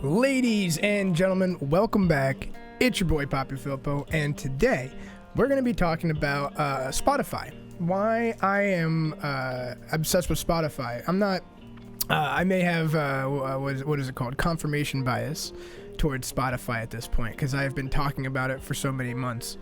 Ladies and gentlemen, welcome back. It's your boy ClaytonFilpo, and today we're going to be talking about Spotify. Why I am obsessed with Spotify. I'm not. I may have what is it called? Confirmation bias towards Spotify at this point because I've been talking about it for so many months.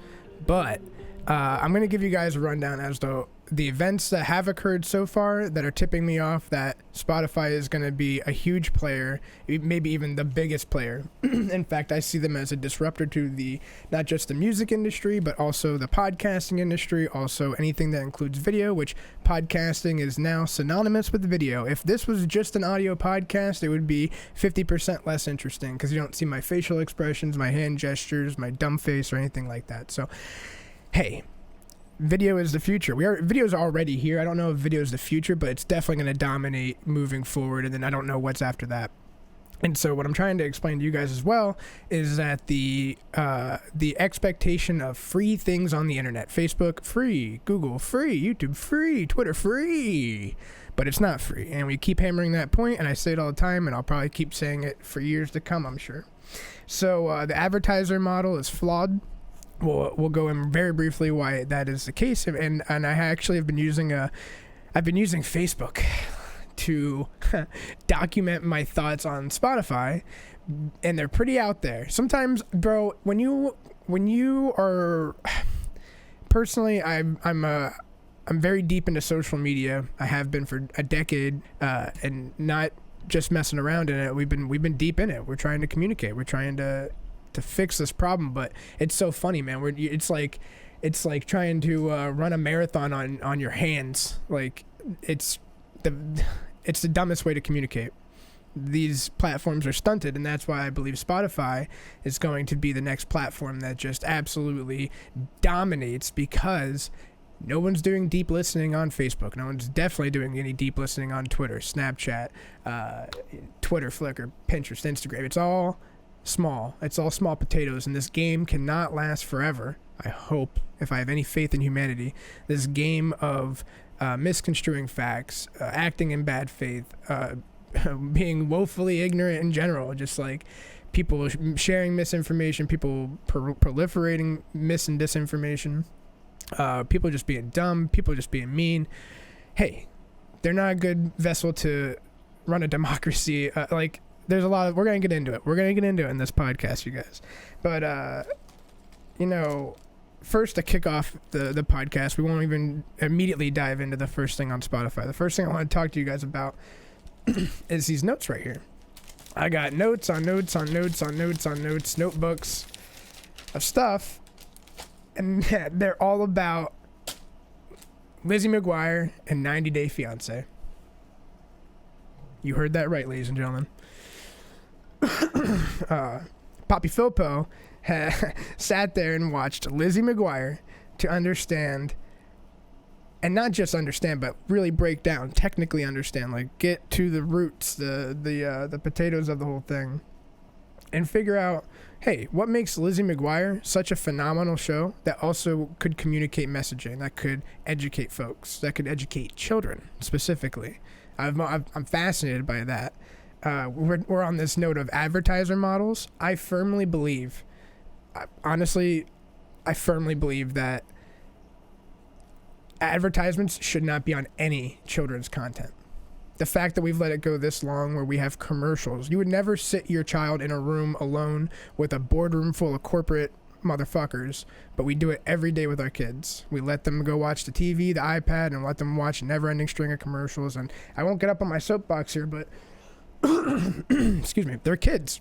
But I'm going to give you guys a rundown as to the events that have occurred so far that are tipping me off that Spotify is going to be a huge player, maybe even the biggest player. In fact, I see them as a disruptor to the not just the music industry, but also the podcasting industry, also anything that includes video, which podcasting is now synonymous with video. If this was just an audio podcast, it would be 50% less interesting because you don't see my facial expressions, my hand gestures, my dumb face, or anything like that. So, hey, video is the future. Video's already here. I don't know if video is the future, but it's definitely going to dominate moving forward, and then I don't know what's after that. And so what I'm trying to explain to you guys as well is that the expectation of free things on the internet, Facebook free, Google free, YouTube free, Twitter free, but it's not free. And we keep hammering that point, and I say it all the time, and I'll probably keep saying it for years to come, I'm sure. So the advertiser model is flawed. We'll go in very briefly why that is the case, and I actually have been using Facebook to document my thoughts on Spotify, and they're pretty out there. Sometimes, bro, when you are personally, I'm very deep into social media. I have been for a decade, and not just messing around in it. We've been deep in it. We're trying to communicate. We're trying to fix this problem, but it's so funny, man. It's like trying to run a marathon on your hands. Like it's the dumbest way to communicate. These platforms are stunted, and that's why I believe Spotify is going to be the next platform that just absolutely dominates, because no one's doing deep listening on Facebook. No one's definitely doing any deep listening on Twitter, Snapchat, Twitter, Flickr, Pinterest, Instagram. It's all small potatoes, and this game cannot last forever. I hope, if I have any faith in humanity, this game of misconstruing facts, acting in bad faith, being woefully ignorant in general, just like people sharing misinformation, people proliferating mis and disinformation, people just being dumb, people just being mean. Hey, they're not a good vessel to run a democracy. There's a lot of, we're going to get into it. We're going to get into it in this podcast, you guys. But, first to kick off the podcast, we won't even immediately dive into the first thing on Spotify. The first thing I want to talk to you guys about is these notes right here. I got notes on notes on notes on notes on notes, notebooks of stuff, and they're all about Lizzie McGuire and 90 Day Fiancé. You heard that right, ladies and gentlemen. ClaytonFilpo sat there and watched Lizzie McGuire to understand, and not just understand, but really break down, technically understand, like get to the roots, the potatoes of the whole thing, and figure out, hey, what makes Lizzie McGuire such a phenomenal show that also could communicate messaging, that could educate folks, that could educate children specifically. I'm fascinated by that. We're on this note of advertiser models. I firmly believe that advertisements should not be on any children's content. The fact that we've let it go this long where we have commercials. You would never sit your child in a room alone with a boardroom full of corporate motherfuckers, but we do it every day with our kids. We let them go watch the TV, the iPad, and let them watch a never-ending string of commercials. And I won't get up on my soapbox here, but excuse me, they're kids.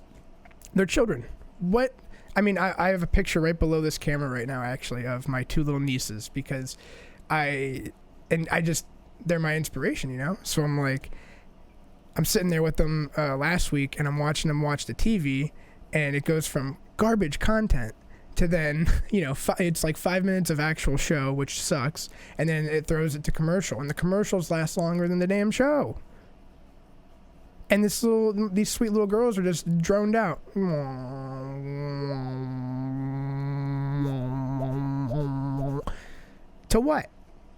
They're children. What? I mean, I have a picture right below this camera right now, actually, of my two little nieces, because they're my inspiration, you know? So I'm sitting there with them last week, and I'm watching them watch the TV, and it goes from garbage content to then, it's like 5 minutes of actual show, which sucks, and then it throws it to commercial, and the commercials last longer than the damn show. And these sweet little girls are just droned out. To what?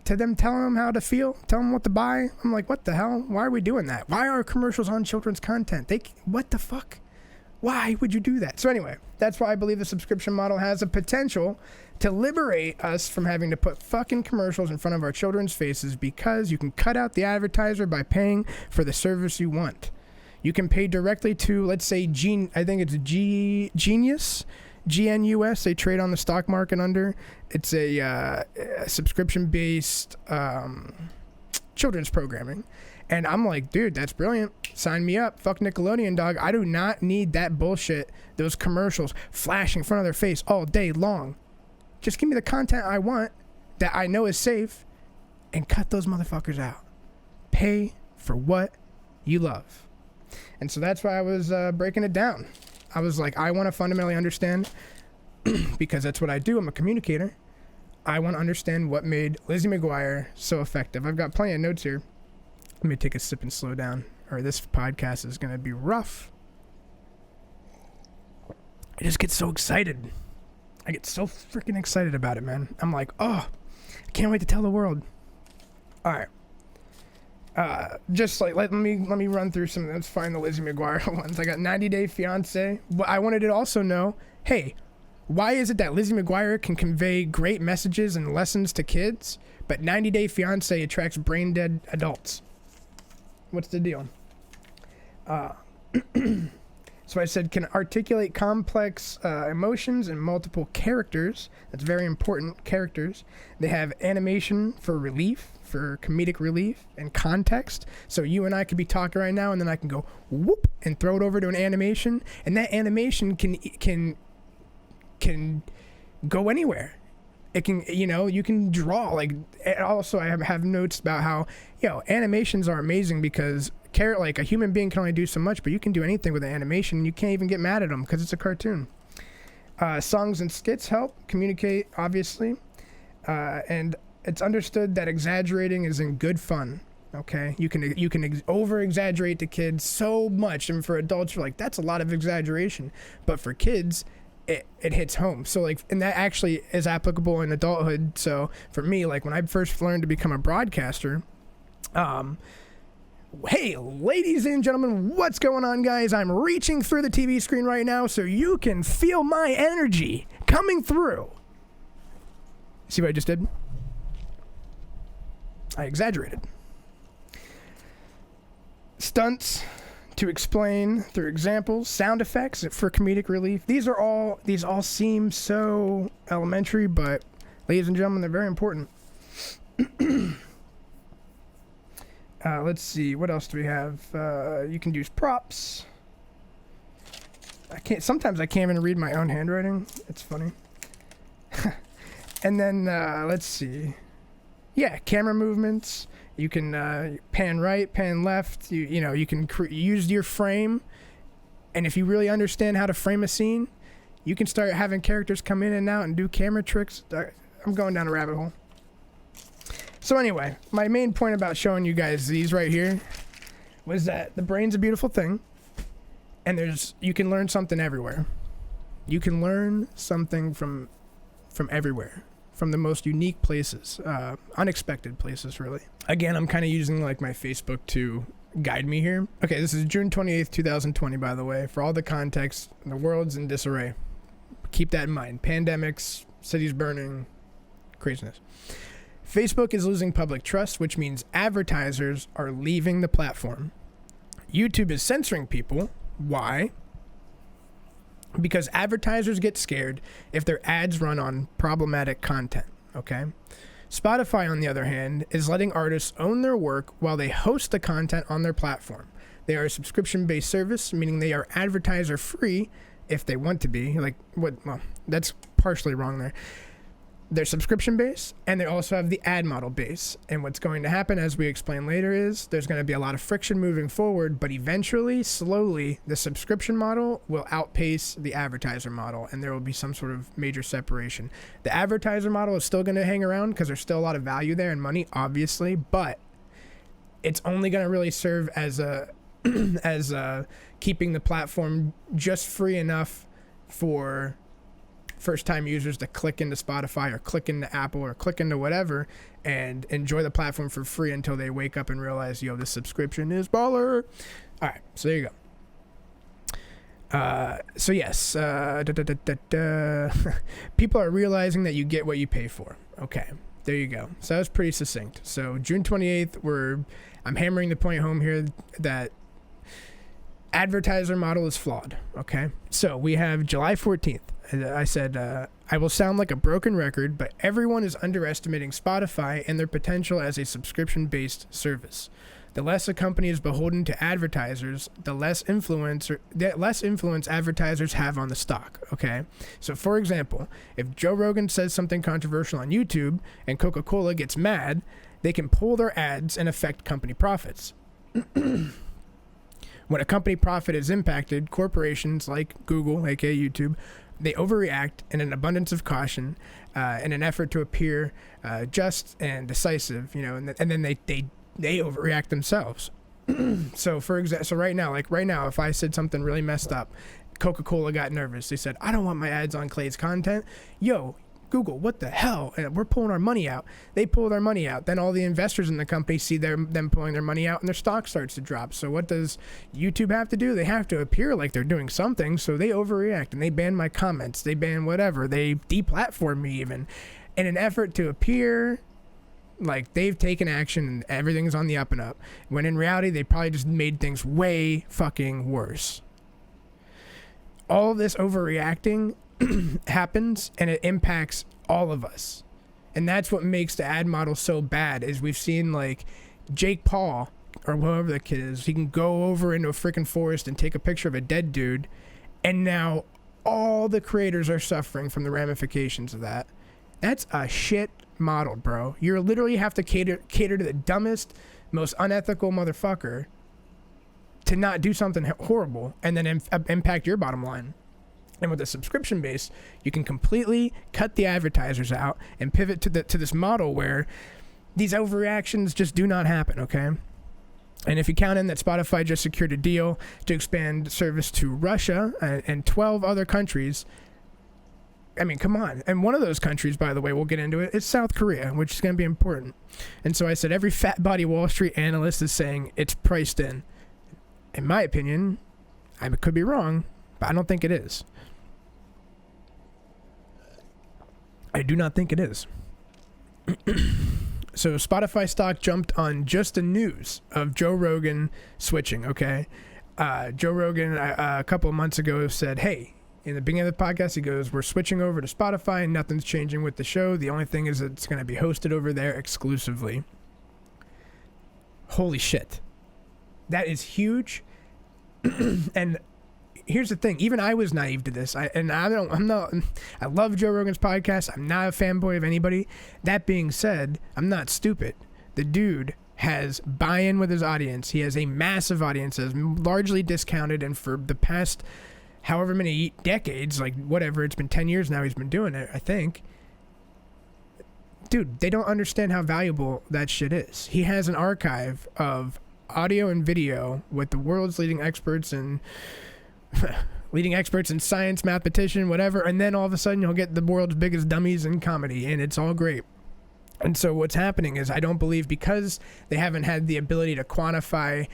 To them telling them how to feel? Tell them what to buy? I'm like, what the hell? Why are we doing that? Why are commercials on children's content? What the fuck? Why would you do that? So anyway, that's why I believe the subscription model has a potential to liberate us from having to put fucking commercials in front of our children's faces, because you can cut out the advertiser by paying for the service you want. You can pay directly to, let's say, Genius, GNUS. They trade on the stock market under. It's a subscription-based children's programming. And I'm like, dude, that's brilliant. Sign me up. Fuck Nickelodeon, dog. I do not need that bullshit, those commercials flashing in front of their face all day long. Just give me the content I want that I know is safe and cut those motherfuckers out. Pay for what you love. And so that's why I was breaking it down. I was like, I want to fundamentally understand, because that's what I do. I'm a communicator. I want to understand what made Lizzie McGuire so effective. I've got plenty of notes here. Let me take a sip and slow down, or this podcast is going to be rough. I just get so excited. I get so freaking excited about it, man. I'm like, oh, I can't wait to tell the world. All right. Just like, let me run through some. Let's find the Lizzie McGuire ones. I got 90 Day Fiance. But I wanted to also know, hey, why is it that Lizzie McGuire can convey great messages and lessons to kids, but 90 Day Fiance attracts brain dead adults? What's the deal? So I said, can articulate complex emotions and multiple characters. That's very important, characters. They have animation for relief, for comedic relief and context. So you and I could be talking right now, and then I can go whoop and throw it over to an animation, and that animation can go anywhere. It can, you can draw. Like, also I have notes about how, animations are amazing, because like a human being can only do so much, but you can do anything with an animation, and you can't even get mad at them because it's a cartoon. Songs and skits help communicate, obviously, and it's understood that exaggerating is in good fun. Okay, you can over exaggerate to kids so much, and for adults you're like, that's a lot of exaggeration, but for kids it hits home. So like, and that actually is applicable in adulthood. So for me, like when I first learned to become a broadcaster, hey, ladies and gentlemen, what's going on, guys? I'm reaching through the TV screen right now so you can feel my energy coming through. See what I just did? I exaggerated. Stunts to explain through examples, sound effects for comedic relief. These all seem so elementary, but ladies and gentlemen, they're very important. Let's see, what else do we have? You can use props. Sometimes I can't even read my own handwriting. It's funny. And then, let's see. Yeah, camera movements. You can pan right, pan left. You can use your frame. And if you really understand how to frame a scene, you can start having characters come in and out and do camera tricks. I'm going down a rabbit hole. So anyway, my main point about showing you guys these right here was that the brain's a beautiful thing, and you can learn something everywhere. You can learn something from everywhere, from the most unique places, unexpected places, really. Again, I'm kind of using like my Facebook to guide me here. Okay, this is June 28th, 2020, by the way. For all the context, the world's in disarray. Keep that in mind. Pandemics, cities burning, craziness. Facebook is losing public trust, which means advertisers are leaving the platform. YouTube is censoring people. Why? Because advertisers get scared if their ads run on problematic content, okay? Spotify, on the other hand, is letting artists own their work while they host the content on their platform. They are a subscription-based service, meaning they are advertiser-free if they want to be. Well, that's partially wrong there. They're subscription-based, and they also have the ad model base. And what's going to happen, as we explain later, is there's going to be a lot of friction moving forward, but eventually, slowly, the subscription model will outpace the advertiser model, and there will be some sort of major separation. The advertiser model is still going to hang around because there's still a lot of value there and money, obviously, but it's only going to really serve as keeping the platform just free enough for first-time users to click into Spotify or click into Apple or click into whatever and enjoy the platform for free until they wake up and realize, this subscription is baller. All right, so there you So yes, people are realizing that you get what you pay for. Okay, there you go. So that was pretty succinct. So June 28th, I'm hammering the point home here that advertiser model is flawed. Okay, so we have July 14th. I said, I will sound like a broken record, but everyone is underestimating Spotify and their potential as a subscription-based service. The less a company is beholden to advertisers, the less influence advertisers have on the stock, okay? So, for example, if Joe Rogan says something controversial on YouTube and Coca-Cola gets mad, they can pull their ads and affect company profits. When a company profit is impacted, corporations like Google, aka YouTube, they overreact in an abundance of caution in an effort to appear just and decisive, and then they overreact themselves. So right now, if I said something really messed up, Coca-Cola got nervous. They said, I don't want my ads on Clay's content. Yo, Google, what the hell? And we're pulling our money out. They pull their money out. Then all the investors in the company see them pulling their money out and their stock starts to drop. So what does YouTube have to do? They have to appear like they're doing something. So they overreact and they ban my comments. They ban whatever. They deplatform me even in an effort to appear like they've taken action and everything's on the up and up. When in reality, they probably just made things way fucking worse. All of this overreacting happens and it impacts all of us, and that's what makes the ad model so bad. Is we've seen like Jake Paul or whoever the kid is, he can go over into a freaking forest and take a picture of a dead dude, and now all the creators are suffering from the ramifications of that. That's a shit model, bro. You literally have to cater to the dumbest, most unethical motherfucker to not do something horrible and then impact your bottom line. And with a subscription base, you can completely cut the advertisers out and pivot to this model where these overreactions just do not happen, okay? And if you count in that Spotify just secured a deal to expand service to Russia and 12 other countries, I mean, come on. And one of those countries, by the way, we'll get into it, is South Korea, which is going to be important. And so I said every fat body Wall Street analyst is saying it's priced in. In my opinion, I could be wrong, but I don't think it is. I do not think it is. So Spotify stock jumped on just the news of Joe Rogan switching, okay? Joe Rogan a couple of months ago said, hey, in the beginning of the podcast, he goes, we're switching over to Spotify and nothing's changing with the show. The only thing is that it's going to be hosted over there exclusively. Holy shit. That is huge. And here's the thing. Even I was naive to this. I love Joe Rogan's podcast. I'm not a fanboy of anybody. That being said, I'm not stupid. The dude has buy-in with his audience. He has a massive audience that's largely discounted, and for the past however many decades, like whatever, it's been 10 years now he's been doing it, I think. Dude, they don't understand how valuable that shit is. He has an archive of audio and video with the world's leading experts in science, mathematician, whatever, and then all of a sudden you'll get the world's biggest dummies in comedy, and it's all great. And so what's happening is, I don't believe, because they haven't had the ability to quantify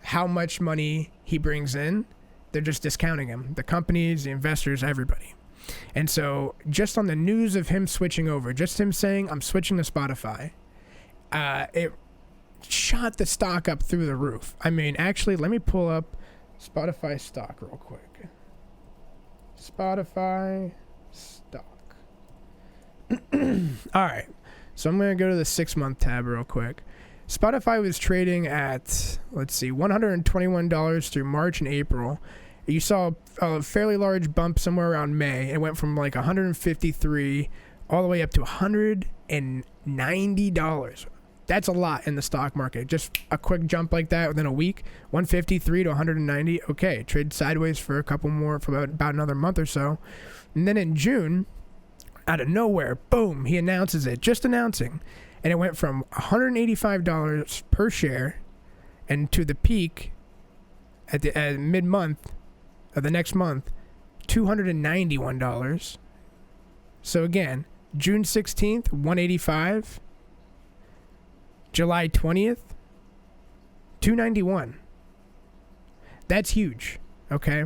how much money he brings in, they're just discounting him. The companies, the investors, everybody. And so just on the news of him switching over, just him saying, I'm switching to Spotify, it shot the stock up through the roof. I mean, actually, let me pull up Spotify stock real quick. Spotify stock. All right. So I'm going to go to the 6-month tab real quick. Spotify was trading at, let's see, $121 through March and April. You saw a fairly large bump somewhere around May. It went from like $153 all the way up to $190. That's a lot in the stock market. Just a quick jump like that within a week. 153 to 190. Okay, trade sideways for a couple more, for about another month or so. And then in June, out of nowhere, boom, he announces it. Just announcing. And it went from $185 per share, and to the peak at mid-month of the next month, $291. So again, June 16th, $185. July 20th, $291. That's huge, okay?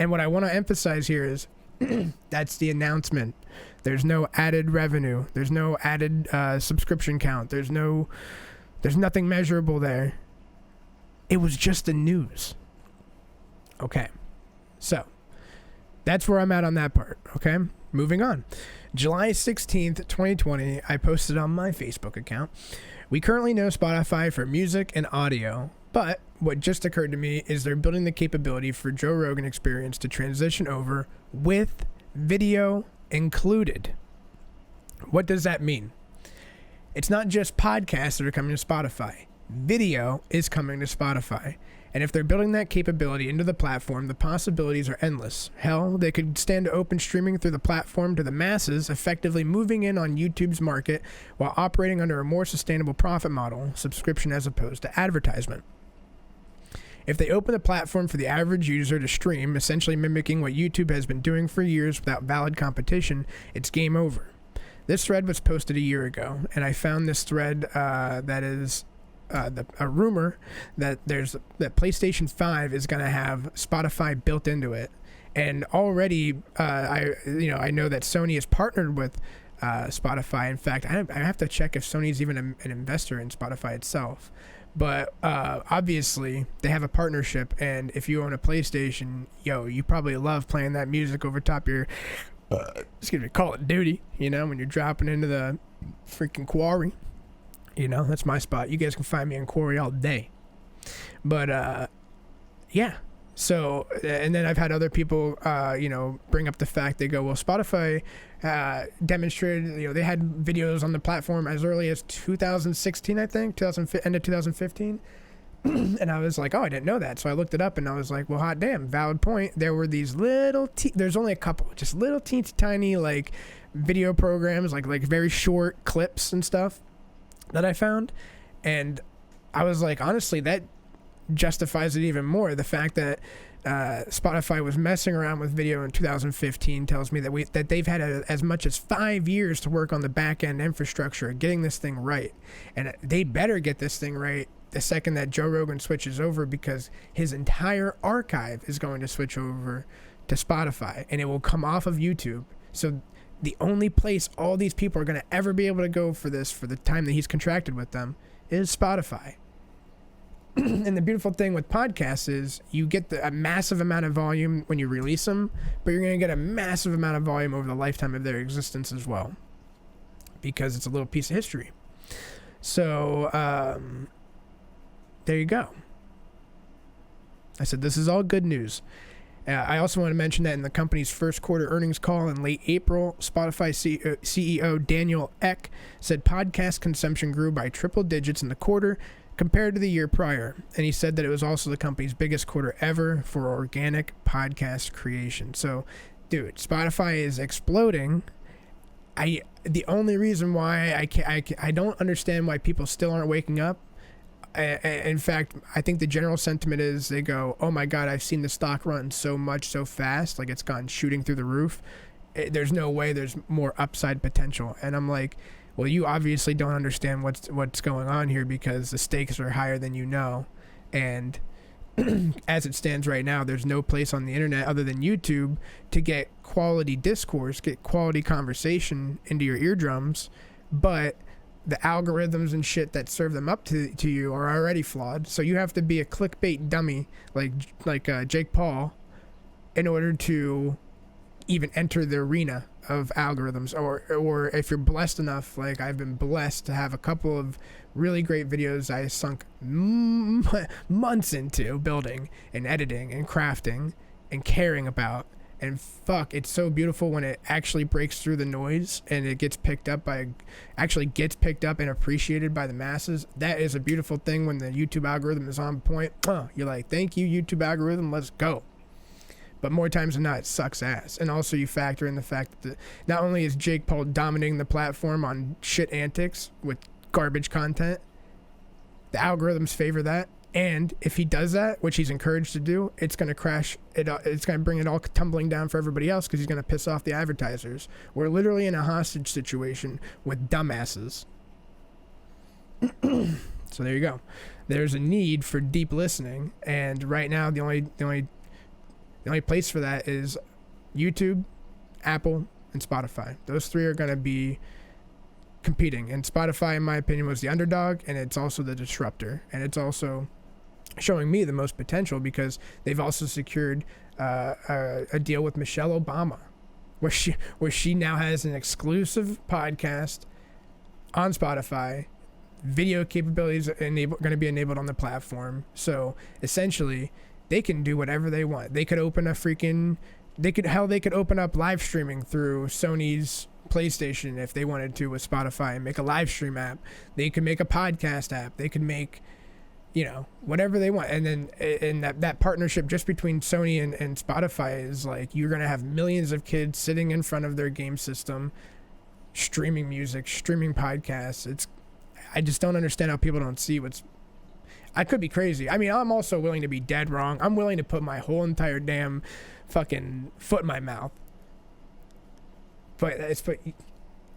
And what I want to emphasize here is that's the announcement. There's no added revenue. There's no added subscription count. There's nothing measurable there. It was just the news. Okay. So that's where I'm at on that part. Okay. Moving on. July 16th, 2020, I posted on my Facebook account. We currently know Spotify for music and audio, but what just occurred to me is they're building the capability for Joe Rogan Experience to transition over with video included. What does that mean? It's not just podcasts that are coming to Spotify. Video is coming to Spotify. And if they're building that capability into the platform, the possibilities are endless. Hell, they could stand to open streaming through the platform to the masses, effectively moving in on YouTube's market while operating under a more sustainable profit model, subscription as opposed to advertisement. If they open the platform for the average user to stream, essentially mimicking what YouTube has been doing for years without valid competition, it's game over. This thread was posted a year ago, and I found this thread that is a rumor that PlayStation 5 is going to have Spotify built into it, and already I know that Sony is partnered with Spotify. In fact, I have to check if Sony's even an investor in Spotify itself. But obviously they have a partnership, and if you own a PlayStation, you probably love playing that music over top your Call of Duty, when you're dropping into the freaking quarry. That's my spot. You guys can find me in quarry all day. But yeah. So, and then I've had other people, bring up the fact, they go, well, Spotify demonstrated, they had videos on the platform as early as 2016, I think, end of 2015. And I was like, oh, I didn't know that. So I looked it up, and I was like, well, hot damn, valid point. There were these there's only a couple, just little teensy tiny, like, video programs, like very short clips and stuff that I found. And I was like, honestly, that justifies it even more. The fact that Spotify was messing around with video in 2015 tells me that they've had as much as 5 years to work on the back end infrastructure, getting this thing right. And they better get this thing right the second that Joe Rogan switches over, because his entire archive is going to switch over to Spotify, and it will come off of YouTube. So the only place all these people are going to ever be able to go for this, for the time that he's contracted with them, is Spotify. And the beautiful thing with podcasts is you get a massive amount of volume when you release them, but you're going to get a massive amount of volume over the lifetime of their existence as well, because it's a little piece of history. So there you go. I said this is all good news. I also want to mention that in the company's first quarter earnings call in late April, Spotify CEO Daniel Ek said podcast consumption grew by triple digits in the quarter compared to the year prior. And he said that it was also the company's biggest quarter ever for organic podcast creation. So, dude, Spotify is exploding. The only reason why I don't understand why people still aren't waking up. In fact, I think the general sentiment is they go, oh my God, I've seen the stock run so much so fast, like it's gone shooting through the roof. There's no way there's more upside potential. And I'm like, well, you obviously don't understand what's going on here, because the stakes are higher than you know. And as it stands right now, there's no place on the internet other than YouTube to get quality discourse, get quality conversation into your eardrums. But the algorithms and shit that serve them up to you are already flawed. So you have to be a clickbait dummy like Jake Paul in order to even enter the arena of algorithms. Or if you're blessed enough, like I've been blessed to have a couple of really great videos I sunk months into building and editing and crafting and caring about. And fuck, it's so beautiful when it actually breaks through the noise and it gets picked up and appreciated by the masses. That is a beautiful thing when the YouTube algorithm is on point. You're like, thank you, YouTube algorithm, let's go. But more times than not, it sucks ass. And also you factor in the fact that not only is Jake Paul dominating the platform on shit antics with garbage content, the algorithms favor that. And if he does that, which he's encouraged to do, it's going to crash. It's going to bring it all tumbling down for everybody else, because he's going to piss off the advertisers. We're literally in a hostage situation with dumbasses. So there you go. There's a need for deep listening, and right now the only The only place for that is YouTube, Apple, and Spotify. Those three are going to be competing. And Spotify, in my opinion, was the underdog, and it's also the disruptor. And it's also showing me the most potential because they've also secured a deal with Michelle Obama, where she now has an exclusive podcast on Spotify. Video capabilities going to be enabled on the platform. So essentially, they can do whatever they want. They could open a freaking... They could open up live streaming through Sony's PlayStation if they wanted to with Spotify and make a live stream app. They could make a podcast app. They could make, whatever they want. And then that partnership just between Sony and Spotify is like, you're going to have millions of kids sitting in front of their game system, streaming music, streaming podcasts. I just don't understand how people don't see I could be crazy. I mean, I'm also willing to be dead wrong. I'm willing to put my whole entire damn fucking foot in my mouth. But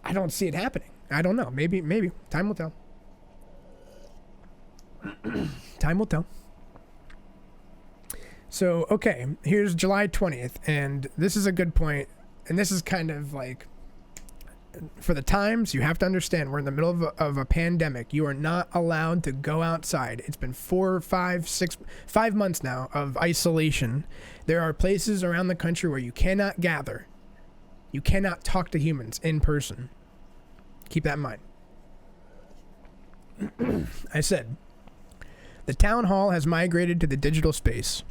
I don't see it happening. I don't know. Maybe. Time will tell. Time will tell. So, okay, here's July 20th, and this is a good point, and this is kind of like, for the times, you have to understand, we're in the middle of a pandemic. You are not allowed to go outside. It's been 5 months now of isolation. There are places around the country where you cannot gather. You cannot talk to humans in person. Keep that in mind. I said, the town hall has migrated to the digital space.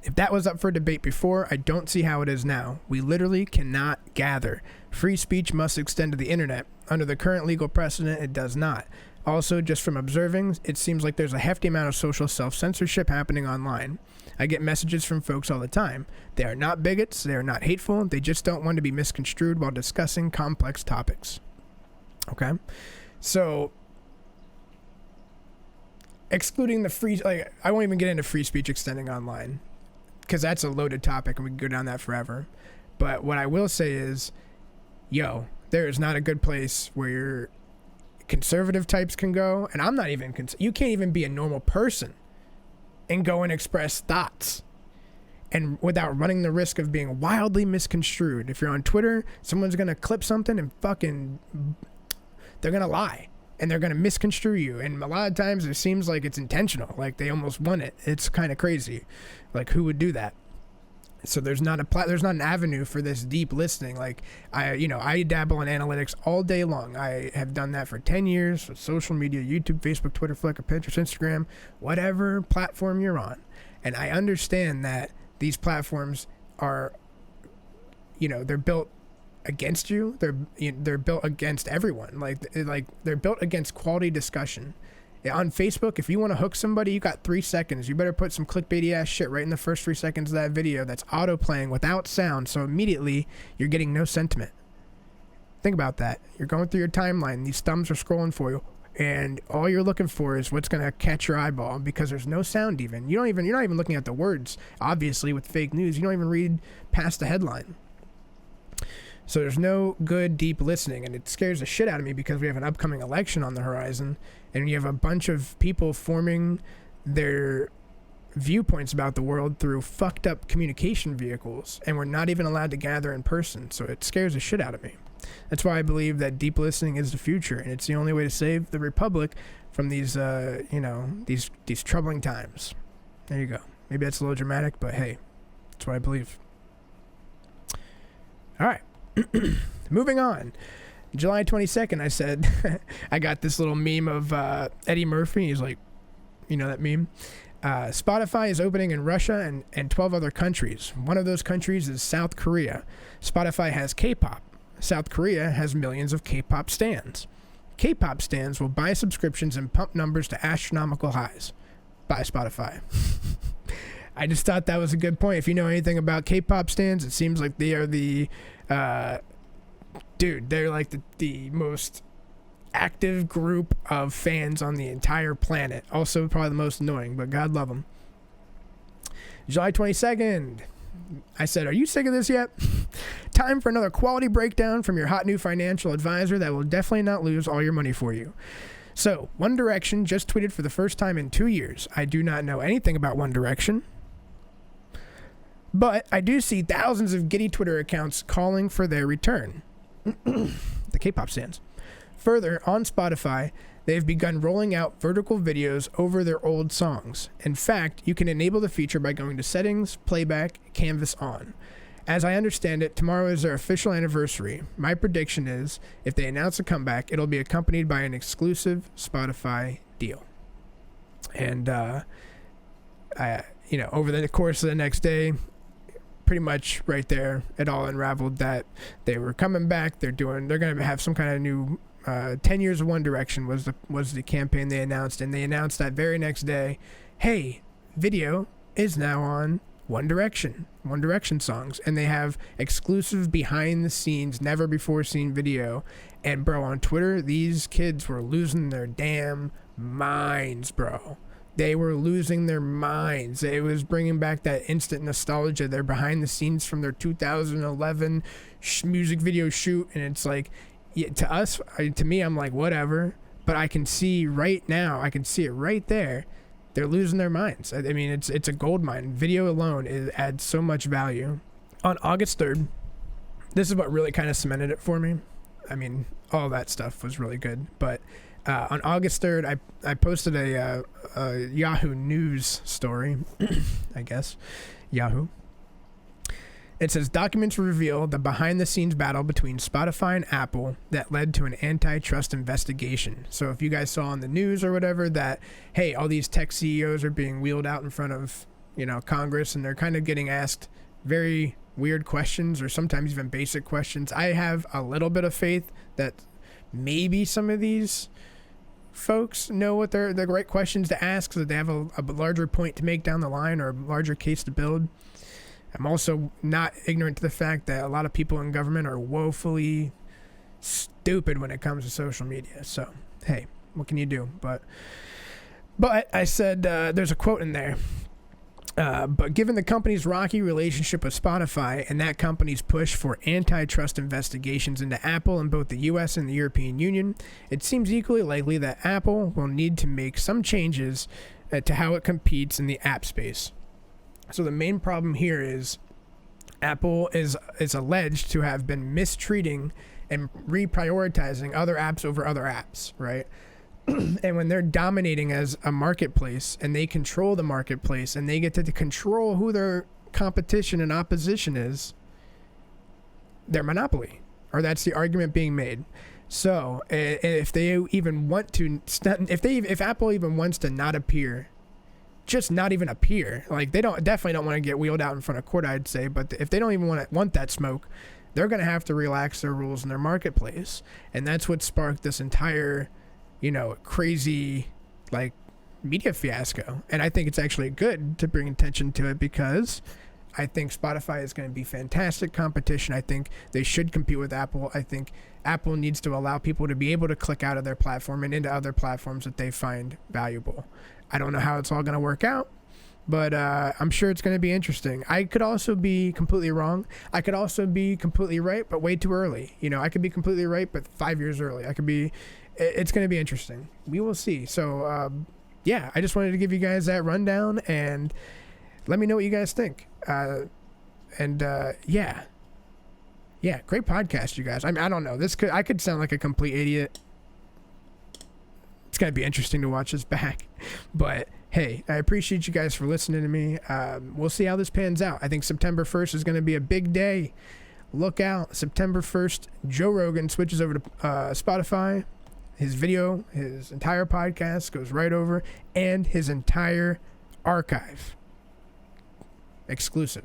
If that was up for debate before, I don't see how it is now. We literally cannot gather. Free speech must extend to the internet. Under the current legal precedent, it does not. Also, just from observing, it seems like there's a hefty amount of social self-censorship happening online. I get messages from folks all the time. They are not bigots, they are not hateful, they just don't want to be misconstrued while discussing complex topics. Okay? So, excluding the free, I won't even get into free speech extending online, because that's a loaded topic and we can go down that forever. But what I will say is, there is not a good place where your conservative types can go, and I'm not even, you can't even be a normal person and go and express thoughts and without running the risk of being wildly misconstrued. If you're on Twitter, someone's going to clip something and they're going to lie. And they're going to misconstrue you. And a lot of times it seems like it's intentional. Like they almost want it. It's kind of crazy. Like, who would do that? So there's not an avenue for this deep listening. Like, I dabble in analytics all day long. I have done that for 10 years with social media, YouTube, Facebook, Twitter, Flickr, Pinterest, Instagram, whatever platform you're on. And I understand that these platforms are, they're built against you. They're built against everyone. Like they're built against quality discussion. On Facebook, if you want to hook somebody, you got 3 seconds. You better put some clickbaity ass shit right in the first 3 seconds of that video that's auto playing without sound, so immediately you're getting no sentiment. Think about that. You're going through your timeline, these thumbs are scrolling for you, and all you're looking for is what's going to catch your eyeball, because there's no sound even. You're not even looking at the words. Obviously, with fake news, you don't even read past the headline. So there's no good, deep listening, and it scares the shit out of me because we have an upcoming election on the horizon, and you have a bunch of people forming their viewpoints about the world through fucked up communication vehicles, and we're not even allowed to gather in person, so it scares the shit out of me. That's why I believe that deep listening is the future, and it's the only way to save the Republic from these, these troubling times. There you go. Maybe that's a little dramatic, but hey, that's what I believe. All right. Moving on. July 22nd, I said, I got this little meme of Eddie Murphy. He's like, that meme? Spotify is opening in Russia and 12 other countries. One of those countries is South Korea. Spotify has K-pop. South Korea has millions of K-pop stans. K-pop stans will buy subscriptions and pump numbers to astronomical highs. Buy Spotify. I just thought that was a good point. If you know anything about K-pop stans, it seems like they are they're like the most active group of fans on the entire planet. Also probably the most annoying, but God love them. July 22nd. I said, are you sick of this yet? Time for another quality breakdown from your hot new financial advisor that will definitely not lose all your money for you. So, One Direction just tweeted for the first time in 2 years. I do not know anything about One Direction, But I do see thousands of giddy Twitter accounts calling for their return. The K-pop stands. Further, on Spotify, they've begun rolling out vertical videos over their old songs. In fact, you can enable the feature by going to Settings, Playback, Canvas on. As I understand it, tomorrow is their official anniversary. My prediction is, if they announce a comeback, it'll be accompanied by an exclusive Spotify deal. And, over the course of the next day, pretty much right there, it all unraveled that they were coming back. They're going to have some kind of new 10 years of One Direction was the campaign they announced, and they announced that very next day, hey, video is now on One Direction songs, and they have exclusive behind the scenes, never before seen video. And bro, on Twitter, these kids were losing their damn minds, bro. They were losing their minds. It was bringing back that instant nostalgia. They're behind the scenes from their 2011 music video shoot, and it's like, yeah, to me, I'm like, whatever. But I can see right now, I can see it right there. They're losing their minds. I mean, it's a gold mine. Video alone adds so much value. On August 3rd, this is what really kind of cemented it for me. I mean, all that stuff was really good, but on August 3rd, I posted a Yahoo News story, I guess, Yahoo. It says, documents reveal the behind-the-scenes battle between Spotify and Apple that led to an antitrust investigation. So if you guys saw on the news or whatever that, hey, all these tech CEOs are being wheeled out in front of, Congress, and they're kind of getting asked very weird questions or sometimes even basic questions. I have a little bit of faith that maybe some of these folks know what they're the right questions to ask so that they have a larger point to make down the line or a larger case to build. I'm also not ignorant to the fact that a lot of people in government are woefully stupid when it comes to social media. So, hey, what can you do? But I said there's a quote in there. But given the company's rocky relationship with Spotify and that company's push for antitrust investigations into Apple in both the US and the European Union, it seems equally likely that Apple will need to make some changes to how it competes in the app space. So the main problem here is Apple is alleged to have been mistreating and reprioritizing other apps over other apps, right? And when they're dominating as a marketplace and they control the marketplace and they get to control who their competition and opposition is, they're monopoly, or that's the argument being made. So if they even want to, if Apple even wants to not appear, just not even appear, like they definitely don't want to get wheeled out in front of court, I'd say, but if they don't even want that smoke, they're going to have to relax their rules in their marketplace. And that's what sparked this entire crazy media fiasco. And I think it's actually good to bring attention to it because I think Spotify is going to be fantastic competition. I think they should compete with Apple. I think Apple needs to allow people to be able to click out of their platform and into other platforms that they find valuable. I don't know how it's all going to work out, but I'm sure it's going to be interesting. I could also be completely wrong. I could also be completely right, but way too early. I could be completely right, but 5 years early. It's going to be interesting. We will see. So, I just wanted to give you guys that rundown and let me know what you guys think. Great podcast, you guys. I mean, I don't know. I could sound like a complete idiot. It's going to be interesting to watch this back. But, hey, I appreciate you guys for listening to me. We'll see how this pans out. I think September 1st is going to be a big day. Look out. September 1st, Joe Rogan switches over to Spotify. His video, his entire podcast goes right over, and his entire archive. Exclusive.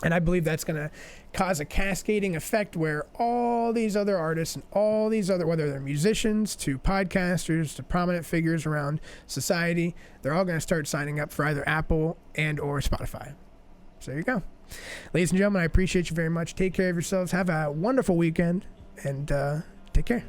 And I believe that's going to cause a cascading effect where all these other artists and all these other, whether they're musicians to podcasters to prominent figures around society, they're all going to start signing up for either Apple and or Spotify. So there you go. Ladies and gentlemen, I appreciate you very much. Take care of yourselves. Have a wonderful weekend, and take care.